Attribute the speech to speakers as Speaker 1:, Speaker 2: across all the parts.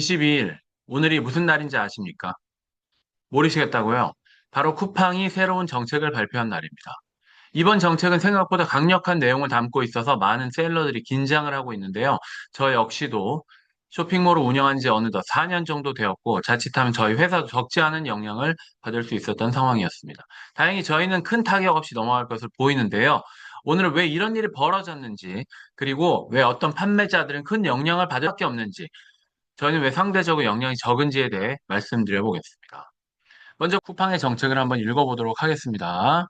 Speaker 1: 22일, 오늘이 무슨 날인지 아십니까? 모르시겠다고요? 바로 쿠팡이 새로운 정책을 발표한 날입니다. 이번 정책은 생각보다 강력한 내용을 담고 있어서 많은 셀러들이 긴장을 하고 있는데요. 저 역시도 쇼핑몰을 운영한 지 어느덧 4년 정도 되었고, 자칫하면 저희 회사도 적지 않은 영향을 받을 수 있었던 상황이었습니다. 다행히 저희는 큰 타격 없이 넘어갈 것으로 보이는데요. 오늘은 왜 이런 일이 벌어졌는지, 그리고 왜 어떤 판매자들은 큰 영향을 받을 수밖에 없는지, 저희는 왜 상대적으로 영향이 적은지에 대해 말씀드려 보겠습니다. 먼저 쿠팡의 정책을 한번 읽어보도록 하겠습니다.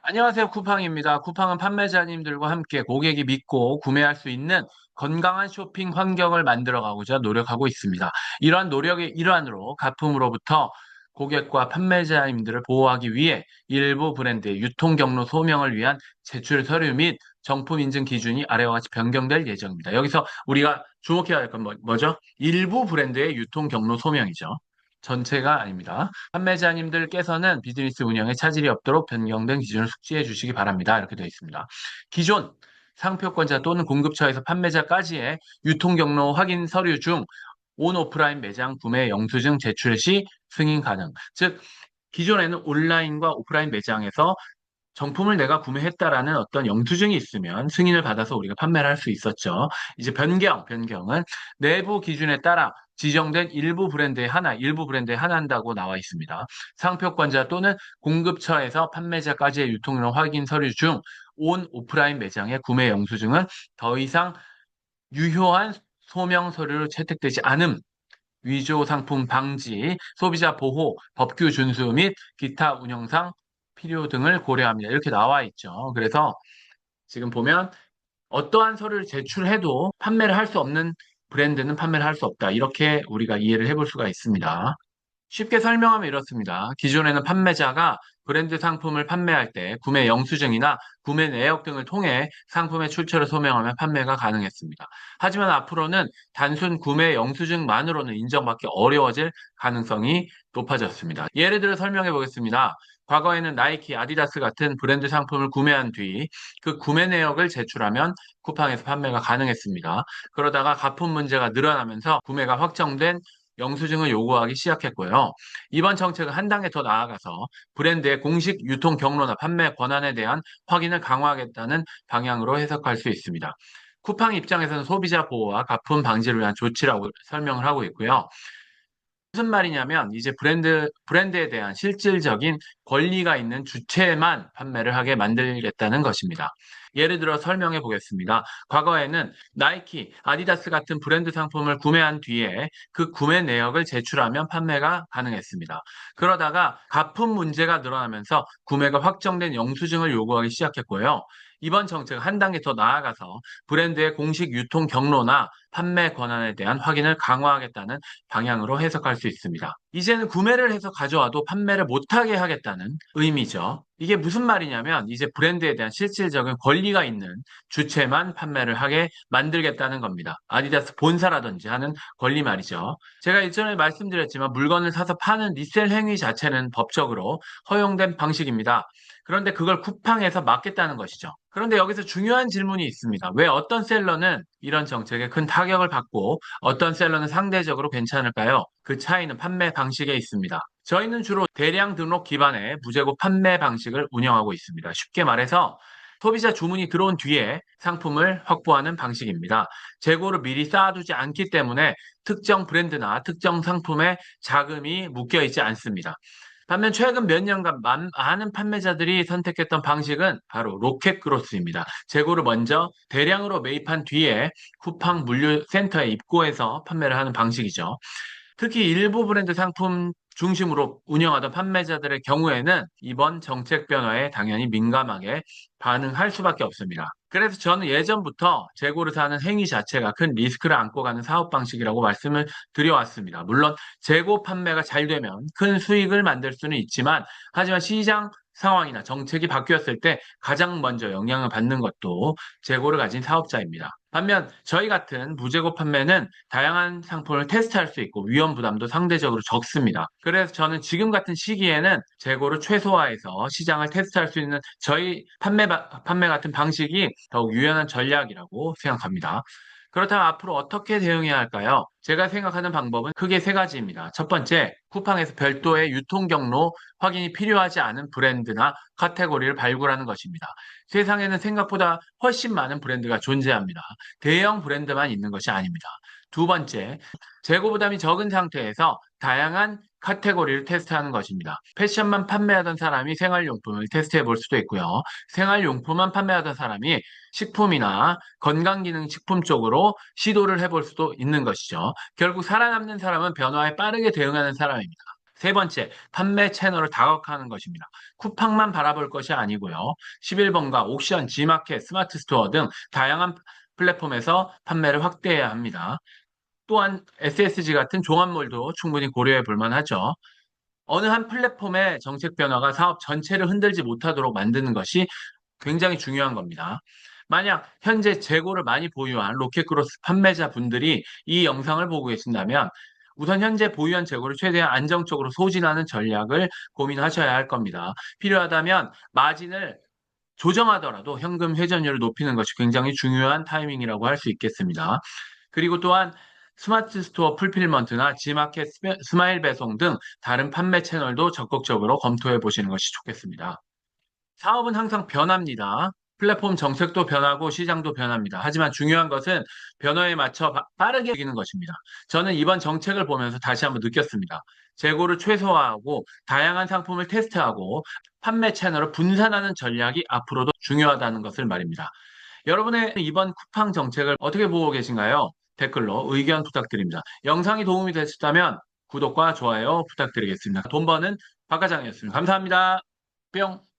Speaker 1: 안녕하세요. 쿠팡입니다. 쿠팡은 판매자님들과 함께 고객이 믿고 구매할 수 있는 건강한 쇼핑 환경을 만들어가고자 노력하고 있습니다. 이러한 노력의 일환으로 가품으로부터 고객과 판매자님들을 보호하기 위해 일부 브랜드의 유통 경로 소명을 위한 제출 서류 및 정품 인증 기준이 아래와 같이 변경될 예정입니다. 여기서 우리가 주목해야 할 건 뭐죠? 일부 브랜드의 유통 경로 소명이죠. 전체가 아닙니다. 판매자님들께서는 비즈니스 운영에 차질이 없도록 변경된 기준을 숙지해 주시기 바랍니다. 이렇게 되어 있습니다. 기존 상표권자 또는 공급처에서 판매자까지의 유통 경로 확인 서류 중 온 오프라인 매장 구매 영수증 제출 시 승인 가능. 즉 기존에는 온라인과 오프라인 매장에서 정품을 내가 구매했다라는 어떤 영수증이 있으면 승인을 받아서 우리가 판매를 할 수 있었죠. 이제 변경은 내부 기준에 따라 지정된 일부 브랜드에 하나한다고 나와 있습니다. 상표권자 또는 공급처에서 판매자까지의 유통력 확인 서류 중 온 오프라인 매장의 구매 영수증은 더 이상 유효한 소명 서류로 채택되지 않음. 위조 상품 방지, 소비자 보호, 법규 준수 및 기타 운영상 필요 등을 고려합니다. 이렇게 나와 있죠. 그래서 지금 보면 어떠한 서류를 제출해도 판매를 할 수 없는 브랜드는 판매를 할 수 없다. 이렇게 우리가 이해를 해볼 수가 있습니다. 쉽게 설명하면 이렇습니다. 기존에는 판매자가 브랜드 상품을 판매할 때 구매 영수증이나 구매 내역 등을 통해 상품의 출처를 소명하면 판매가 가능했습니다. 하지만 앞으로는 단순 구매 영수증만으로는 인정받기 어려워질 가능성이 높아졌습니다. 예를 들어 설명해 보겠습니다. 과거에는 나이키, 아디다스 같은 브랜드 상품을 구매한 뒤 그 구매 내역을 제출하면 쿠팡에서 판매가 가능했습니다. 그러다가 가품 문제가 늘어나면서 구매가 확정된 영수증을 요구하기 시작했고요. 이번 정책은 한 단계 더 나아가서 브랜드의 공식 유통 경로나 판매 권한에 대한 확인을 강화하겠다는 방향으로 해석할 수 있습니다. 쿠팡 입장에서는 소비자 보호와 가품 방지를 위한 조치라고 설명을 하고 있고요. 무슨 말이냐면 이제 브랜드에 대한 실질적인 권리가 있는 주체만 판매를 하게 만들겠다는 것입니다. 예를 들어 설명해 보겠습니다. 과거에는 나이키, 아디다스 같은 브랜드 상품을 구매한 뒤에 그 구매 내역을 제출하면 판매가 가능했습니다. 그러다가 가품 문제가 늘어나면서 구매가 확정된 영수증을 요구하기 시작했고요. 이번 정책은 한 단계 더 나아가서 브랜드의 공식 유통 경로나 판매 권한에 대한 확인을 강화하겠다는 방향으로 해석할 수 있습니다. 이제는 구매를 해서 가져와도 판매를 못하게 하겠다는 의미죠. 이게 무슨 말이냐면 이제 브랜드에 대한 실질적인 권리가 있는 주체만 판매를 하게 만들겠다는 겁니다. 아디다스 본사라든지 하는 권리 말이죠. 제가 일전에 말씀드렸지만 물건을 사서 파는 리셀 행위 자체는 법적으로 허용된 방식입니다. 그런데 그걸 쿠팡에서 막겠다는 것이죠. 그런데 여기서 중요한 질문이 있습니다. 왜 어떤 셀러는 이런 정책에 큰 타격을 받고 어떤 셀러는 상대적으로 괜찮을까요? 그 차이는 판매 방식에 있습니다. 저희는 주로 대량 등록 기반의 무재고 판매 방식을 운영하고 있습니다. 쉽게 말해서 소비자 주문이 들어온 뒤에 상품을 확보하는 방식입니다. 재고를 미리 쌓아두지 않기 때문에 특정 브랜드나 특정 상품에 자금이 묶여 있지 않습니다. 반면 최근 몇 년간 많은 판매자들이 선택했던 방식은 바로 로켓 그로스입니다. 재고를 먼저 대량으로 매입한 뒤에 쿠팡 물류센터에 입고해서 판매를 하는 방식이죠. 특히 일부 브랜드 상품 중심으로 운영하던 판매자들의 경우에는 이번 정책 변화에 당연히 민감하게 반응할 수밖에 없습니다. 그래서 저는 예전부터 재고를 사는 행위 자체가 큰 리스크를 안고 가는 사업 방식이라고 말씀을 드려왔습니다. 물론 재고 판매가 잘 되면 큰 수익을 만들 수는 있지만 하지만 시장 상황이나 정책이 바뀌었을 때 가장 먼저 영향을 받는 것도 재고를 가진 사업자입니다. 반면 저희 같은 무재고 판매는 다양한 상품을 테스트할 수 있고 위험 부담도 상대적으로 적습니다. 그래서 저는 지금 같은 시기에는 재고를 최소화해서 시장을 테스트할 수 있는 저희 판매 같은 방식이 더욱 유연한 전략이라고 생각합니다. 그렇다면 앞으로 어떻게 대응해야 할까요? 제가 생각하는 방법은 크게 세 가지입니다. 첫 번째, 쿠팡에서 별도의 유통 경로 확인이 필요하지 않은 브랜드나 카테고리를 발굴하는 것입니다. 세상에는 생각보다 훨씬 많은 브랜드가 존재합니다. 대형 브랜드만 있는 것이 아닙니다. 두 번째, 재고 부담이 적은 상태에서 다양한 카테고리를 테스트하는 것입니다. 패션만 판매하던 사람이 생활용품을 테스트해 볼 수도 있고요. 생활용품만 판매하던 사람이 식품이나 건강기능식품 쪽으로 시도를 해볼 수도 있는 것이죠. 결국 살아남는 사람은 변화에 빠르게 대응하는 사람입니다. 세 번째, 판매 채널을 다각화하는 것입니다. 쿠팡만 바라볼 것이 아니고요. 11번가, 옥션, G마켓, 스마트 스토어 등 다양한 플랫폼에서 판매를 확대해야 합니다. 또한 SSG 같은 종합몰도 충분히 고려해 볼 만하죠. 어느 한 플랫폼의 정책 변화가 사업 전체를 흔들지 못하도록 만드는 것이 굉장히 중요한 겁니다. 만약 현재 재고를 많이 보유한 로켓크로스 판매자 분들이 이 영상을 보고 계신다면 우선 현재 보유한 재고를 최대한 안정적으로 소진하는 전략을 고민하셔야 할 겁니다. 필요하다면 마진을 조정하더라도 현금 회전율을 높이는 것이 굉장히 중요한 타이밍이라고 할 수 있겠습니다. 그리고 또한 스마트 스토어 풀필먼트나 지마켓 스마일 배송 등 다른 판매 채널도 적극적으로 검토해 보시는 것이 좋겠습니다. 사업은 항상 변합니다. 플랫폼 정책도 변하고 시장도 변합니다. 하지만 중요한 것은 변화에 맞춰 빠르게 이기는 것입니다. 저는 이번 정책을 보면서 다시 한번 느꼈습니다. 재고를 최소화하고 다양한 상품을 테스트하고 판매 채널을 분산하는 전략이 앞으로도 중요하다는 것을 말입니다. 여러분의 이번 쿠팡 정책을 어떻게 보고 계신가요? 댓글로 의견 부탁드립니다. 영상이 도움이 되셨다면 구독과 좋아요 부탁드리겠습니다. 돈 버는 박과장이었습니다. 감사합니다. 뿅.